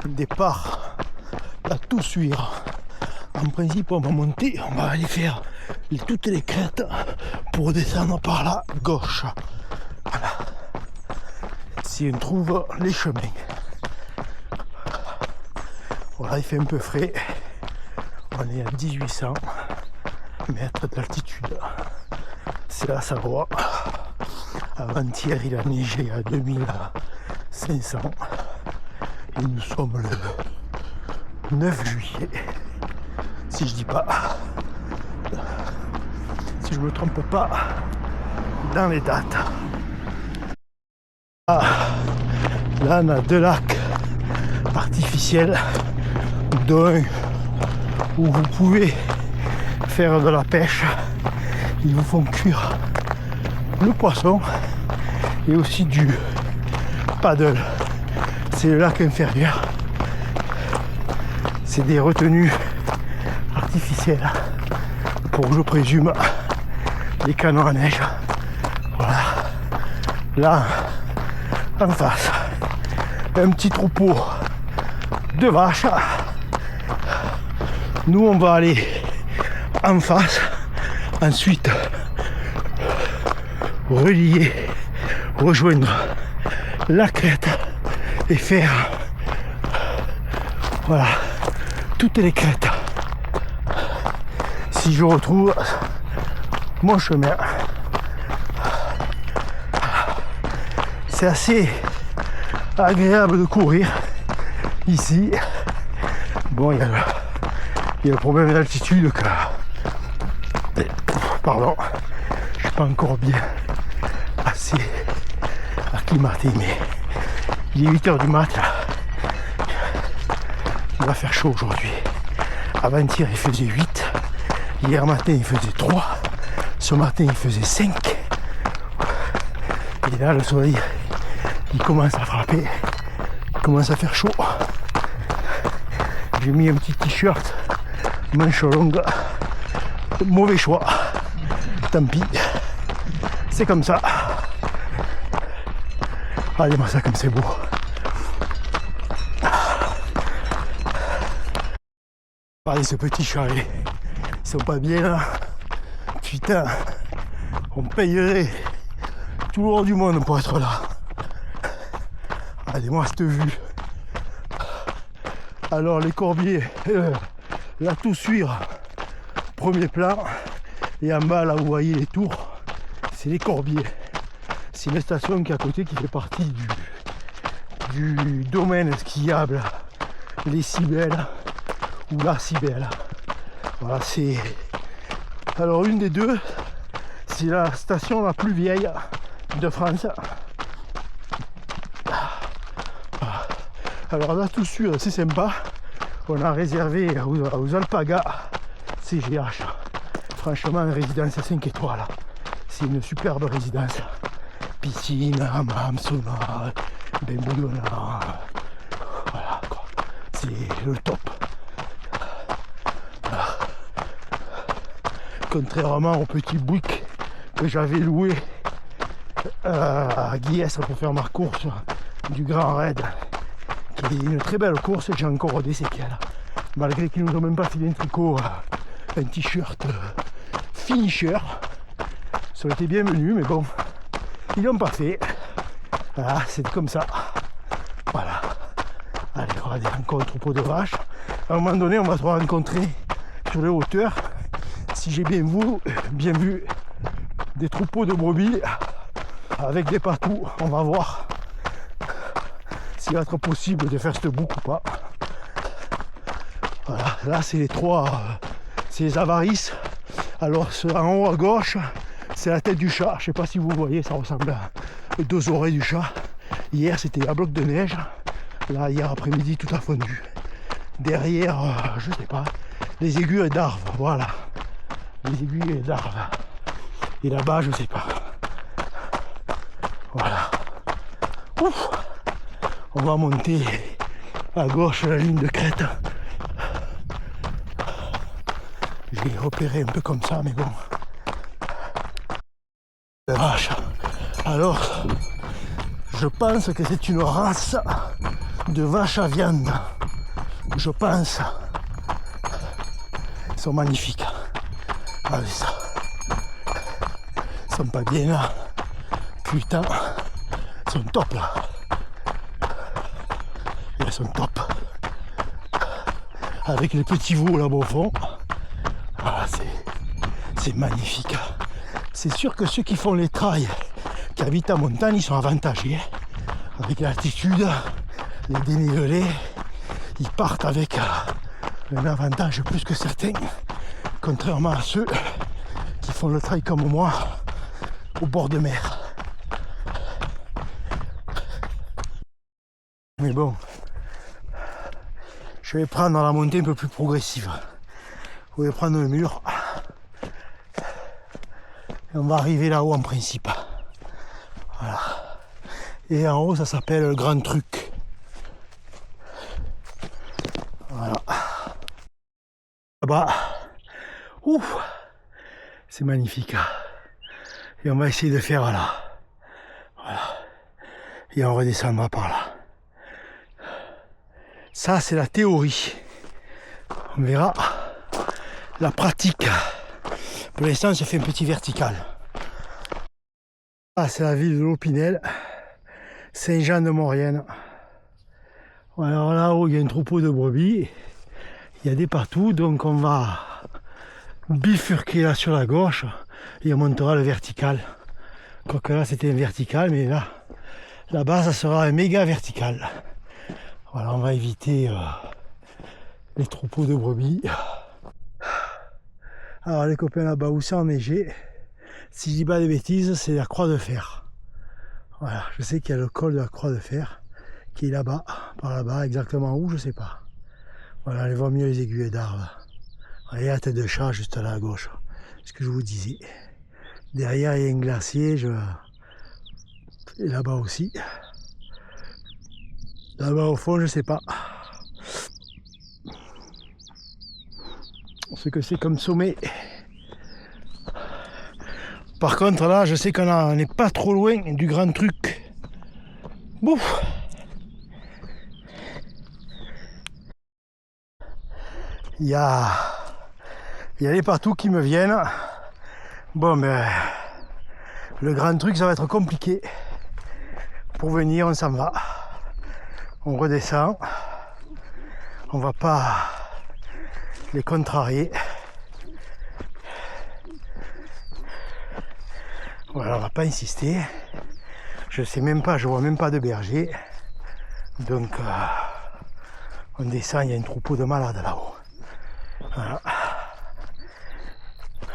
départ à tout suivre. En principe, on va monter, on va aller faire toutes les crêtes pour descendre par la gauche. Voilà. Si on trouve les chemins. Voilà, il fait un peu frais. On est à 1800 mètres d'altitude. C'est la Savoie. Avant-hier, il a neigé à 2500. Et nous sommes le 9 juillet. Si je dis pas, si je me trompe pas dans les dates. Ah, là on a deux lacs artificiels, dont un où vous pouvez faire de la pêche. Ils vous font cuire le poisson et aussi du paddle. C'est le lac inférieur. C'est des retenues artificielles pour, je présume, les canons à neige. Voilà. Là, en face, un petit troupeau de vaches. Nous, on va aller en face. Ensuite, rejoindre la crête et faire, voilà, toutes les crêtes. Si je retrouve mon chemin, c'est assez agréable de courir ici. Bon, il y a le problème d'altitude que, pardon, je suis pas encore bien assez acclimaté, mais il est 8h du mat là. Il va faire chaud aujourd'hui. Avant-hier il faisait 8, hier matin il faisait 3, ce matin il faisait 5. Et là le soleil il commence à frapper, il commence à faire chaud. J'ai mis un petit t-shirt manche longue, mauvais choix, tant pis, c'est comme ça. Regardez-moi ça comme c'est beau. Regardez ce petit chalet, ils sont pas bien là. Putain, on payerait tout l'or du monde pour être là. Regardez-moi cette vue. Alors les Corbiers, la Toussuire, premier plan, et en bas là vous voyez les tours, c'est les Corbiers. C'est une station qui est à côté qui fait partie du domaine skiable Les Cibelles ou la Cibelle. Voilà, c'est alors une des deux, c'est la station la plus vieille de France. Alors la Toussuire c'est sympa, on a réservé aux Alpagas CGH, franchement une résidence à 5 étoiles, c'est une superbe résidence, piscine, hammam, sauna, bain bouillonnant, voilà quoi, c'est le top. Voilà. Contrairement au petit Bouygues que j'avais loué à Guiès pour faire ma course du Grand Raid, qui est une très belle course, j'ai encore des séquelles. Malgré qu'ils nous ont même pas filé un tricot, un t-shirt finisher. Ça aurait été bienvenu, mais bon, ils l'ont pas fait. Voilà, c'est comme ça. Voilà. Allez, regardez, encore un troupeau de vaches. À un moment donné, on va se rencontrer sur les hauteurs. Si j'ai bien vu des troupeaux de brebis avec des patous, on va voir s'il va être possible de faire cette boucle ou pas. Voilà, là c'est les trois, c'est les avarices. Alors en haut à gauche, c'est la tête du chat. Je sais pas si vous voyez, ça ressemble à deux oreilles du chat. Hier c'était un bloc de neige. Là hier après-midi tout a fondu. Derrière, je sais pas, les aiguilles d'arbre, voilà. Les aiguilles d'arbre. Et là-bas, je sais pas. Voilà. Ouf. On va monter à gauche la ligne de crête. J'ai repéré un peu comme ça, mais bon. La vache. Alors, je pense que c'est une race de vaches à viande, je pense, sont magnifiques. Regardez ça. Ils sont pas bien là. Putain, ils sont top là. Ils sont top. Avec les petits veaux là-bas au fond. Voilà, c'est magnifique. C'est sûr que ceux qui font les trails, qui habitent en montagne, ils sont avantagés. Avec l'altitude, les dénivelés, ils partent avec un avantage plus que certains. Contrairement à ceux qui font le trail comme moi, au bord de mer. Mais bon, je vais prendre la montée un peu plus progressive. Je vais prendre le mur. Et on va arriver là-haut en principe. Voilà. Et en haut, ça s'appelle le Grand Truc. Voilà. Là-bas, ouf, c'est magnifique. Et on va essayer de faire là. Voilà. Et on redescendra par là. Ça, c'est la théorie. On verra la pratique. Pour l'instant, on se fait un petit vertical. Ah, c'est la ville de l'Opinel, Saint-Jean-de-Maurienne. Alors là-haut, il y a un troupeau de brebis. Il y a des partout, donc on va bifurquer là sur la gauche et on montera le vertical. Quoique là, c'était un vertical, mais là-bas, ça sera un méga vertical. Voilà, on va éviter les troupeaux de brebis. Alors les copains là-bas où c'est enneigé, si je dis pas de bêtises, c'est la Croix de Fer. Voilà, je sais qu'il y a le col de la Croix de Fer qui est là-bas, par là-bas, exactement où, je sais pas. Voilà, allez voir mieux les aiguilles d'arbre. Voyez la tête de chat juste là à gauche, ce que je vous disais. Derrière il y a un glacier, et là-bas aussi. Là-bas au fond, je sais pas. Ce que c'est comme sommet. Par contre là, je sais qu'on n'est pas trop loin du Grand Truc. Bouf. Il y a les partout qui me viennent. Bon, mais le Grand Truc, ça va être compliqué. Pour venir, on s'en va. On redescend. On va pas les contrarier. Voilà, on va pas insister. Je sais même pas, je vois même pas de berger. Donc on descend, il y a un troupeau de malades là-haut. Voilà.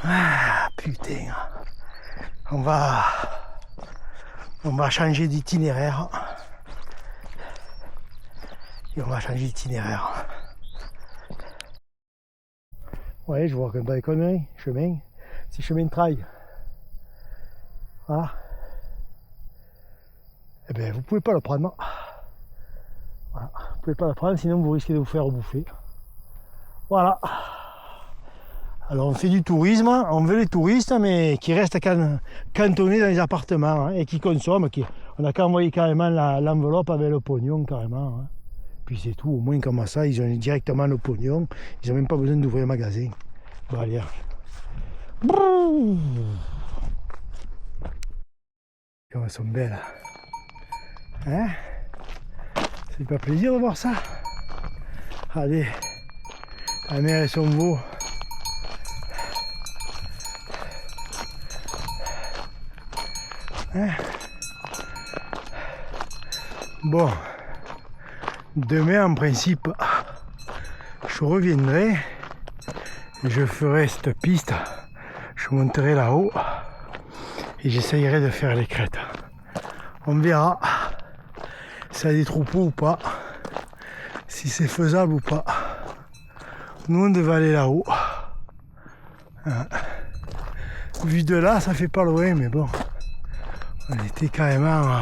Ah putain. On va changer d'itinéraire. Et on va changer d'itinéraire. Ouais, je vois que dans les conneries, chemin, c'est chemin de trail. Voilà. Eh bien, vous pouvez pas le prendre. Voilà. Vous pouvez pas le prendre, sinon vous risquez de vous faire bouffer. Voilà. Alors on fait du tourisme, on veut les touristes, mais qui restent cantonnés dans les appartements hein, et qui consomment. On n'a qu'à envoyer carrément l'enveloppe avec le pognon carrément. Hein. Puis c'est tout, au moins comme ça, ils ont directement le pognon, ils n'ont même pas besoin d'ouvrir le magasin. Bon allez. Comme elles sont belles. Hein? C'est pas plaisir de voir ça? Allez, la mer et son veau. Hein? Bon, demain en principe, je reviendrai et je ferai cette piste, je monterai là-haut et j'essayerai de faire les crêtes. On verra si ça a des troupeaux ou pas, si c'est faisable ou pas. Nous on devait aller là-haut. Hein. Vu de là, ça fait pas loin, mais bon, on était carrément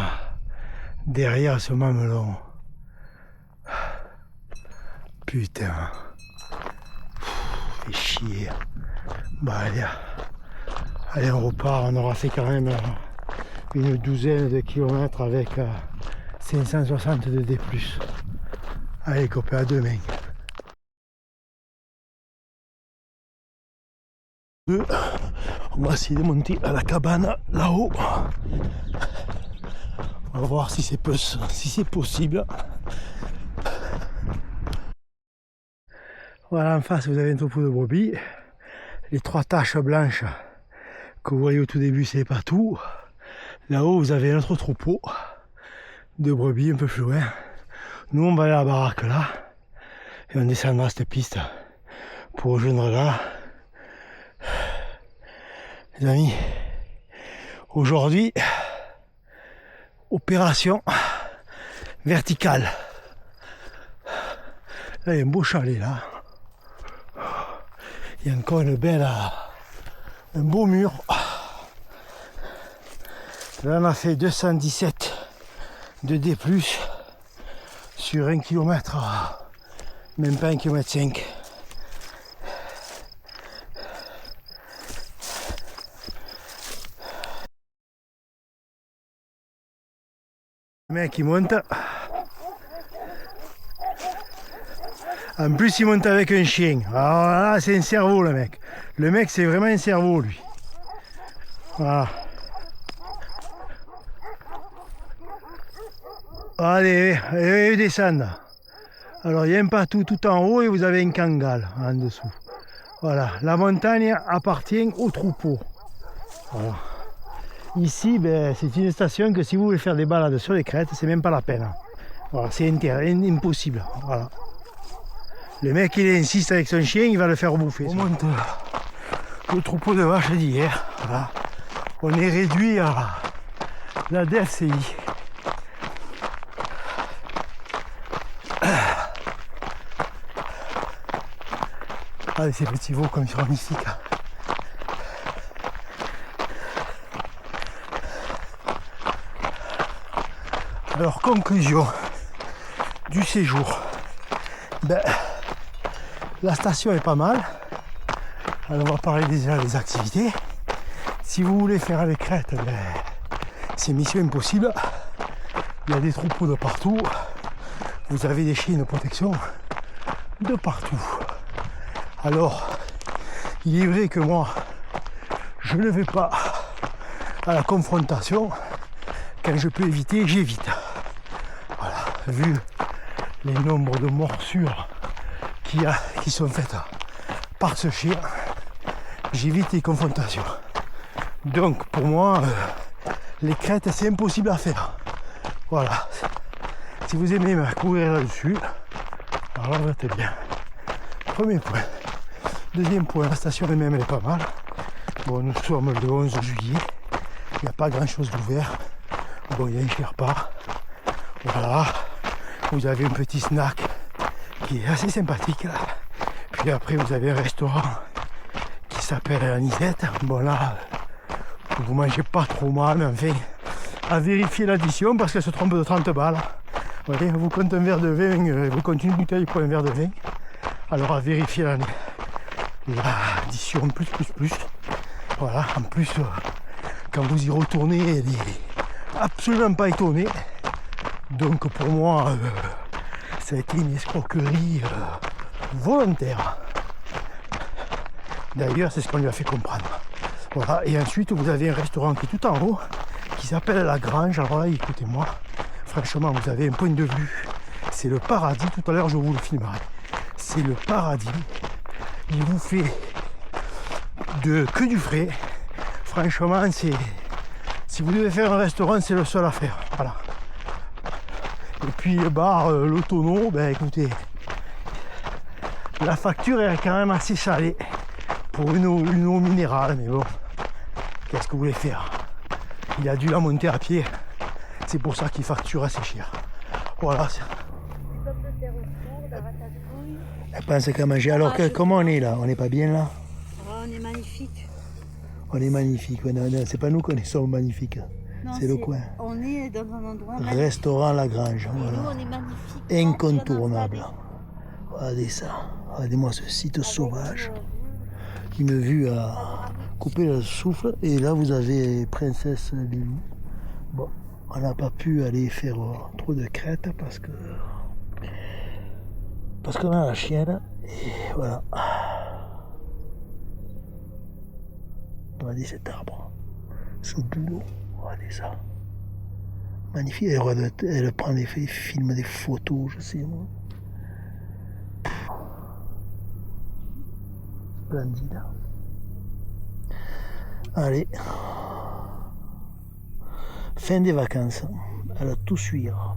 derrière ce mamelon. Putain. Fait chier. Bah allez, on repart. On aura fait quand même une douzaine de kilomètres avec 560 de D+. Allez copains, à demain. On va essayer de monter à la cabane là-haut. On va voir si c'est possible. Voilà, en face vous avez un troupeau de brebis. Les 3 taches blanches que vous voyez au tout début, c'est pas tout. Là-haut vous avez un autre troupeau de brebis un peu plus loin. Nous on va aller à la baraque là et on descendra cette piste pour rejoindre là. Les amis, aujourd'hui, opération verticale. Là, il y a un beau chalet là. Il y a encore un beau mur. Là, on a fait 217 de D+, sur 1 km, même pas 1,5 km. Le mec il monte. En plus il monte avec un chien. Alors là c'est un cerveau le mec. Le mec c'est vraiment un cerveau lui. Voilà. Allez, descendre. Alors il y a un patou tout en haut et vous avez un kangal en dessous. Voilà, la montagne appartient au troupeau. Voilà. Ici, ben, c'est une station que si vous voulez faire des balades sur les crêtes, c'est même pas la peine. Voilà, c'est impossible. Voilà. Le mec, il insiste avec son chien, il va le faire bouffer. On monte le troupeau de vaches d'hier. Voilà. On est réduit à la DFCI. Allez, ces petits veaux comme ils sont magnifiques. Alors, conclusion du séjour. Ben, la station est pas mal. Alors, on va parler déjà des activités. Si vous voulez faire les crêtes, ben, c'est mission impossible. Il y a des troupeaux de partout. Vous avez des chiens de protection de partout. Alors, il est vrai que moi, je ne vais pas à la confrontation. Quand je peux éviter, j'évite. Voilà, vu les nombres de morsures qui sont faites par ce chien, j'évite les confrontations. Donc pour moi, les crêtes, c'est impossible à faire. Voilà. Si vous aimez courir là-dessus, alors vous êtes bien. Premier point. Deuxième point, la station elle-même, elle est pas mal. Bon, nous sommes le 11 juillet. Il n'y a pas grand-chose d'ouvert. Bon, il y a un Sherpa. Voilà. Vous avez un petit snack qui est assez sympathique là. Puis après, vous avez un restaurant qui s'appelle Anisette. Bon, là, vous mangez pas trop mal, mais enfin, à vérifier l'addition parce qu'elle se trompe de 30 balles. Voyez, vous comptez un verre de vin, vous comptez une bouteille pour un verre de vin. Alors, à vérifier l'addition plus. Voilà, en plus, quand vous y retournez, elle est absolument pas étonné. Donc pour moi, ça a été une escroquerie volontaire. D'ailleurs, c'est ce qu'on lui a fait comprendre. Voilà, et ensuite vous avez un restaurant qui est tout en haut, qui s'appelle La Grange. Alors là, écoutez-moi, franchement, vous avez un point de vue. C'est le paradis, tout à l'heure je vous le filmerai. C'est le paradis. Il vous fait que du frais. Franchement, c'est... Si vous devez faire un restaurant, c'est le seul à faire. Voilà. Et puis le bar, l'autono, ben écoutez, la facture est quand même assez salée pour une eau minérale, mais bon, qu'est-ce que vous voulez faire? Il a dû la monter à pied, c'est pour ça qu'il facture assez cher. Voilà. Elle pense qu'à manger. Alors comment on est là? On n'est pas bien là? On est magnifique. On est magnifique. C'est pas nous qui sommes magnifiques. C'est le coin. On est dans un endroit magnifique. Restaurant La Grange. Voilà. Nous, on est magnifique. Incontournable. Regardez ça. Regardez-moi ce site sauvage qui me vu à couper le souffle. Et là, vous avez Princesse Lilou. Bon, on n'a pas pu aller faire trop de crêtes parce que parce qu'on a la chienne, et voilà. Regardez cet arbre, ce boulot, regardez ça. Magnifique, elle prend les films, des photos, je sais moi. Splendide. Allez. Fin des vacances. Elle a tout suivre.